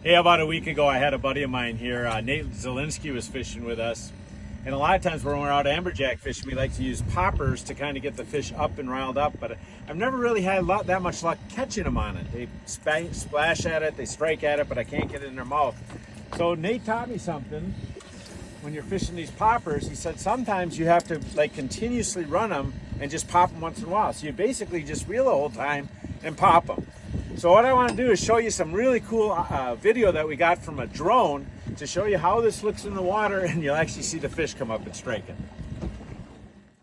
Hey, about a week ago, I had a buddy of mine here, Nate Zielinski, was fishing with us. And a lot of times when we're out amberjack fishing, we like to use poppers to kind of get the fish up and riled up. But I've never really had that much luck catching them on it. They splash at it, they strike at it, but I can't get it in their mouth. So Nate taught me something. When you're fishing these poppers, he said sometimes you have to like continuously run them and just pop them once in a while. So you basically just reel the whole time and pop them. So what I want to do is show you some really cool video that we got from a drone to show you how this looks in the water, and you'll actually see the fish come up and strike it.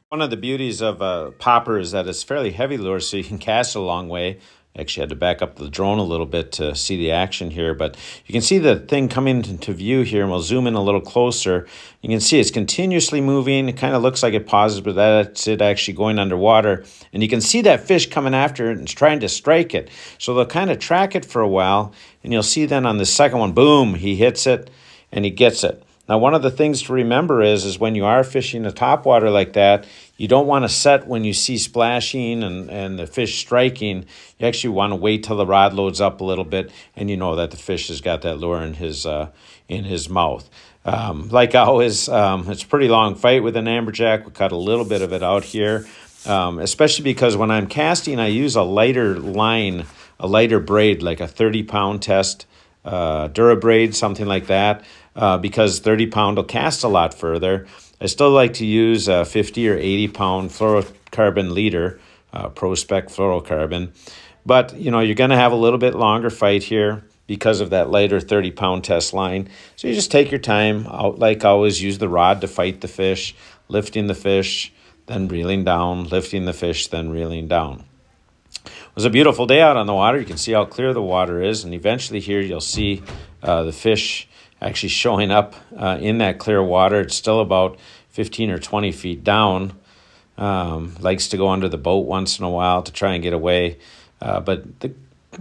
One of the beauties of a popper is that it's fairly heavy lure, so you can cast it a long way. Actually had to back up the drone a little bit to see the action here, but you can see the thing coming into view here, and we'll zoom in a little closer. You can see it's continuously moving. It kind of looks like it pauses, but that's it actually going underwater. And you can see that fish coming after it and it's trying to strike it. So they'll kind of track it for a while, and you'll see then on the second one, boom, he hits it and he gets it. Now, one of the things to remember is when you are fishing the topwater like that, you don't want to set when you see splashing and the fish striking. You actually want to wait till the rod loads up a little bit and you know that the fish has got that lure in his mouth. Like always, it's a pretty long fight with an amberjack. We cut a little bit of it out here, especially because when I'm casting, I use a lighter line, a lighter braid, like a 30-pound test Durabraid, something like that, because 30-pound will cast a lot further. I still like to use a 50 or 80-pound fluorocarbon leader, Pro-Spec fluorocarbon. But, you know, you're going to have a little bit longer fight here because of that lighter 30-pound test line. So you just take your time. Like always, use the rod to fight the fish, lifting the fish, then reeling down, lifting the fish, then reeling down. It was a beautiful day out on the water. You can see how clear the water is, and eventually here you'll see the fish actually showing up in that clear water. It's still about 15 or 20 feet down. Likes to go under the boat once in a while to try and get away. But the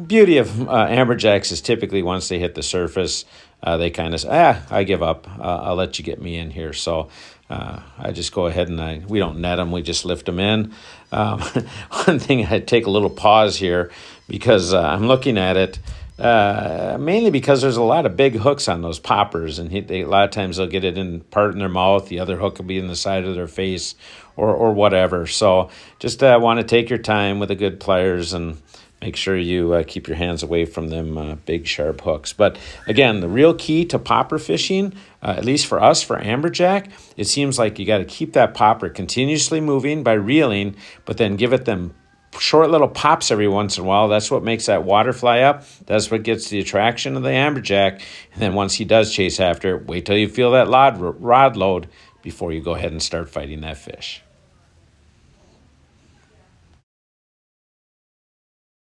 beauty of amberjacks is typically once they hit the surface, they kind of say, I give up. I'll let you get me in here. So I just go ahead and we don't net them. We just lift them in. One thing, I take a little pause here because I'm looking at it. Mainly because there's a lot of big hooks on those poppers, and a lot of times they'll get it in part in their mouth, the other hook will be in the side of their face or whatever. So just want to take your time with the good pliers and make sure you keep your hands away from them big sharp hooks. But again, the real key to popper fishing, at least for us, for amberjack, it seems like you got to keep that popper continuously moving by reeling, but then give it them short little pops every once in a while. That's what makes that water fly up. That's what gets the attraction of the amberjack. And then once he does chase after it, wait till you feel that rod load before you go ahead and start fighting that fish.